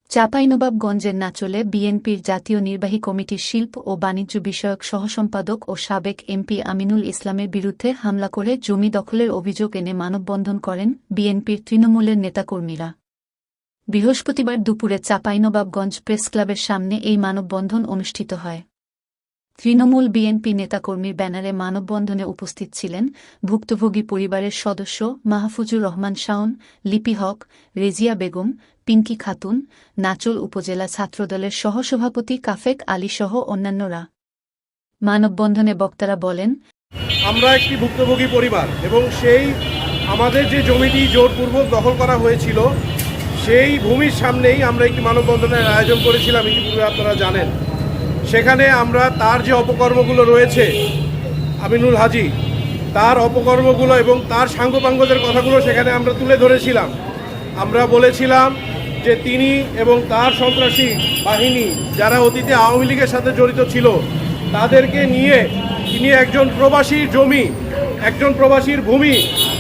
চাঁপাইনবাবগঞ্জের নাচলে বিএনপির জাতীয় নির্বাহী কমিটির শিল্প ও বাণিজ্য বিষয়ক সহসম্পাদক ও সাবেক এমপি আমিনুল ইসলামের বিরুদ্ধে হামলা করে জমি দখলের অভিযোগ এনে মানববন্ধন করেন বিএনপির তৃণমূলের নেতাকর্মীরা। বৃহস্পতিবার দুপুরে চাঁপাইনবাবগঞ্জ প্রেসক্লাবের সামনে এই মানববন্ধন অনুষ্ঠিত হয়। তৃণমূল বিএনপি নেতাকর্মীর ব্যানারে মানববন্ধনে উপস্থিত ছিলেন ভুক্তভোগী পরিবারের সদস্য মাহফুজুর রহমান শাওন, লিপি হক, রেজিয়া বেগম, পিঙ্কি খাতুন, নাচল উপজেলা ছাত্রদলের সহসভাপতি কাফেক আলী সহ অন্যান্যরা। মানববন্ধনে বক্তারা বলেন, আমরা একটি ভুক্তভোগী পরিবার এবং সেই আমাদের যে জমিটি জোরপূর্বক দখল করা হয়েছিল সেই ভূমির সামনেই আমরা একটি মানববন্ধনের আয়োজন করেছিলাম, ইতিপূর্বে আপনারা জানেন। সেখানে আমরা তার যে অপকর্মগুলো রয়েছে আমিনুল হাজি, তার অপকর্মগুলো এবং তার সাঙ্গপাঙ্গদের কথাগুলো সেখানে আমরা তুলে ধরেছিলাম। আমরা বলেছিলাম যে তিনি এবং তার সন্ত্রাসী বাহিনী যারা অতীতে আওয়ামী লীগের সাথে জড়িত ছিল তাদেরকে নিয়ে তিনি একজন প্রবাসীর জমি, একজন প্রবাসীর ভূমি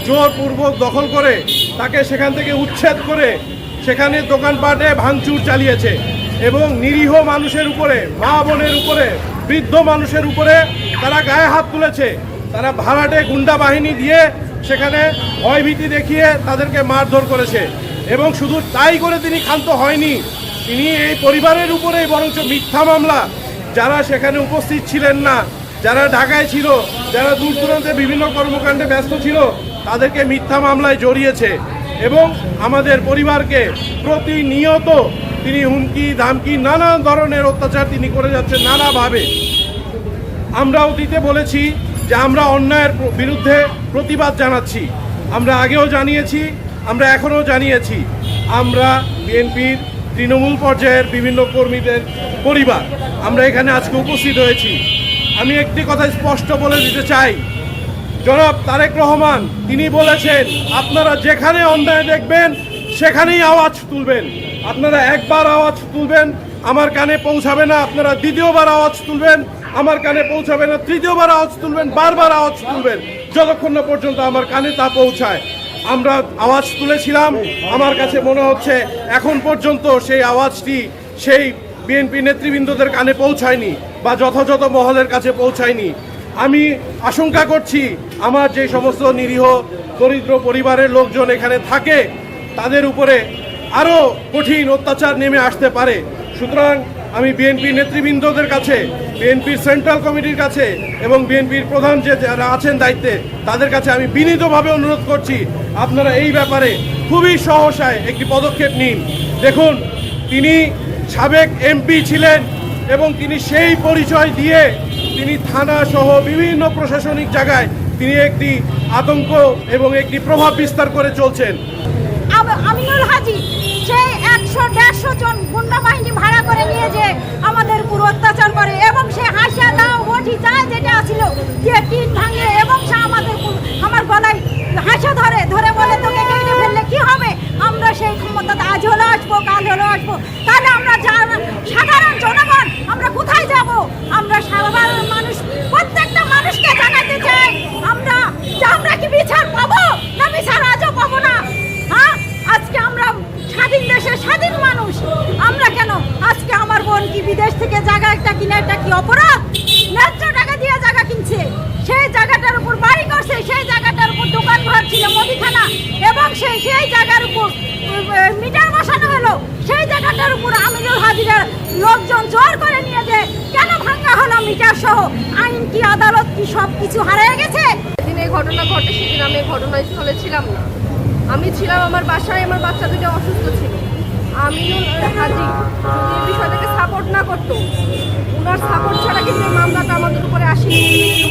জোরপূর্বক দখল করে তাকে সেখান থেকে উচ্ছেদ করে সেখানে দোকানপাটে ভাঙচুর চালিয়েছে এবং নিরীহ মানুষের উপরে, মা বোনের উপরে, বৃদ্ধ মানুষের উপরে তারা গায়ে হাত তুলেছে। তারা ভাড়াটে গুন্ডা বাহিনী দিয়ে সেখানে ভয়ভীতি দেখিয়ে তাদেরকে মারধর করেছে এবং শুধু তাই করে তিনি ক্ষান্ত হয়নি, তিনি এই পরিবারের উপরেই বরঞ্চ মিথ্যা মামলা, যারা সেখানে উপস্থিত ছিলেন না, যারা ঢাকায় ছিল, যারা দূর দূরান্তে বিভিন্ন কর্মকাণ্ডে ব্যস্ত ছিল, তাদেরকে মিথ্যা মামলায় জড়িয়েছে এবং আমাদের পরিবারকে প্রতিনিয়ত তিনি হুমকি ধামকি নানা ধরনের অত্যাচার তিনি করে যাচ্ছেন নানাভাবে। আমরা অতীতে বলেছি যে আমরা অন্যায়ের বিরুদ্ধে প্রতিবাদ জানাচ্ছি, আমরা আগেও জানিয়েছি, আমরা এখনও জানিয়েছি। আমরা বিএনপির তৃণমূল পর্যায়ের বিভিন্ন কর্মীদের পরিবার আমরা এখানে আজকে উপস্থিত হয়েছি। আমি একটি কথা স্পষ্ট বলে দিতে চাই, জনাব তারেক রহমান তিনি বলেছেন আপনারা যেখানে অন্যায় দেখবেন সেখানেই আওয়াজ তুলবেন। আপনারা একবার আওয়াজ তুলবেন আমার কানে পৌঁছাবে না, আপনারা দ্বিতীয়বার আওয়াজ তুলবেন আমার কানে পৌঁছাবে না, তৃতীয়বার আওয়াজ তুলবেন, বারবার আওয়াজ তুলবেন যতক্ষণ না পর্যন্ত আমার কানে তা পৌঁছায়। আমরা আওয়াজ তুলেছিলাম, আমার কাছে মনে হচ্ছে এখন পর্যন্ত সেই আওয়াজটি সেই বিএনপি নেতৃবৃন্দদের কানে পৌঁছায়নি বা যথাযথ মহলের কাছে পৌঁছায়নি। আমি আশঙ্কা করছি আমার যে সমস্ত নিরীহ দরিদ্র পরিবারের লোকজন এখানে থাকে তাদের উপরে আরও কঠিন অত্যাচার নেমে আসতে পারে। সুতরাং আমি বিএনপি নেতৃবৃন্দদের কাছে, বিএনপির সেন্ট্রাল কমিটির কাছে এবং বিএনপির প্রধান যে যারা আছেন দায়িত্বে তাদের কাছে আমি বিনীতভাবে অনুরোধ করছি আপনারা এই ব্যাপারে খুবই সহসায় একটি পদক্ষেপ নিন। দেখুন, তিনি সাবেক এমপি ছিলেন এবং তিনি সেই পরিচয় দিয়ে তিনি থানা সহ বিভিন্ন প্রশাসনিক জায়গায় তিনি একটি আতঙ্ক এবং একটি প্রভাব বিস্তার করে চলছেন। আমিনুল হাজি সেই 100-150 জন গুন্ডা বাহিনী ভাড়া করে নিয়ে যে আমাদের পুরো অত্যাচার করে এবং সে হাসা দাও ওঠি যায় যেটা ছিল যে টিন ভাঙে এবং সে আমার গলায় হাসা ধরে বলে তোকে কেটে ফেললে কি হবে। আমরা সেই ক্ষমতা আজ হলো আসবো, কাল হলো আসবো, তাহলে আমরা সাধারণ জনগণ আমরা কোথায় যাব? আমরা সাধারণ মানুষ প্রত্যেকটা মানুষকে জানাতে চাই আমরা কি বিচার পাবো না বিচার আজও পাবো না। হ্যাঁ, আজকে আমরা স্বাধীন দেশের স্বাধীন মানুষ, আমরা কেন আজকে আমার বোন কি বিদেশ থেকে জায়গা একটা কিনে, একটা কি অপরাধ? ন্যায্য টাকা দিয়ে জায়গা কিনছে, সেই জায়গাটার উপর বাড়ি করছে, সেই জায়গাটার উপর দোকান ঘর ছিল, মুদিখানা, এবং সেই জায়গার উপর মিটার বসানো হলো, সেই জায়গাটার উপর আমিনুল হাজিরা লোকজন জোর করে নিয়ে যে কেন ভাঙা হলো মিটার সহ? আইন কি, আদালত কি সব কিছু হারিয়ে গেছে? যেদিন এই ঘটনা ঘটে সেদিন আমি ঘটনাস্থলে ছিলাম না, আমি ছিলাম আমার বাসায়, আমার বাচ্চা দুটো অসুস্থ ছিল। আমিনুল হাজি যদি এই বিষয়টাকে সাপোর্ট না করতো, ওনার সাপোর্ট ছাড়া কিন্তু এই মামলাটা আমাদের উপরে আসেনি।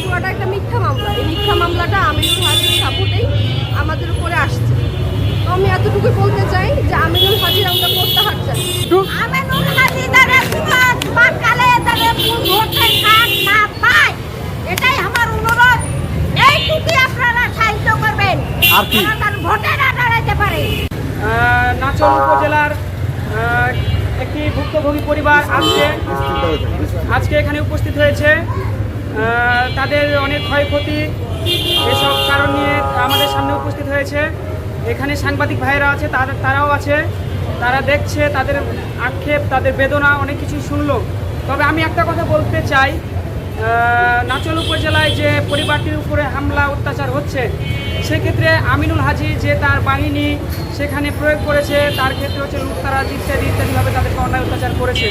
পুরোটা একটা মিথ্যা মামলা, এই মিথ্যা মামলাটা আমিনুল হাজির সাপোর্টেই আমাদের উপরে আসছে। তো আমি এতটুকু বলতে চাই যে আমিনুল হাজির আমরা প্রত্যাহার চাই। আমিনুল হাজি কালে ভোটের কাজ না পায়, এটাই আমার অনুরোধ। এইটুকুই আপনারা সাহায্য করবেন, ভোটে না দাঁড়াতে পারে। নাচল উপজেলার একটি ভুক্তভোগী পরিবার আজকে এখানে উপস্থিত হয়েছে। তাদের অনেক ক্ষয়ক্ষতি এসব কারণ নিয়ে আমাদের সামনে উপস্থিত হয়েছে। এখানে সাংবাদিক ভাইয়েরা আছে, তারাও আছে। তারা দেখছে, তাদের আক্ষেপ, তাদের বেদনা অনেক কিছুই শুনলো। তবে আমি একটা কথা বলতে চাই, নাচল উপজেলায় যে পরিবারটির উপরে হামলা অত্যাচার হচ্ছে, সেক্ষেত্রে আমিনুল হাজি যে তার বাহিনী সেখানে প্রয়োগ করেছে, তার ক্ষেত্রে হচ্ছে লুটতারাজ ইত্যাদি ইত্যাদিভাবে তাদেরকে অন্যায় অত্যাচার করেছে।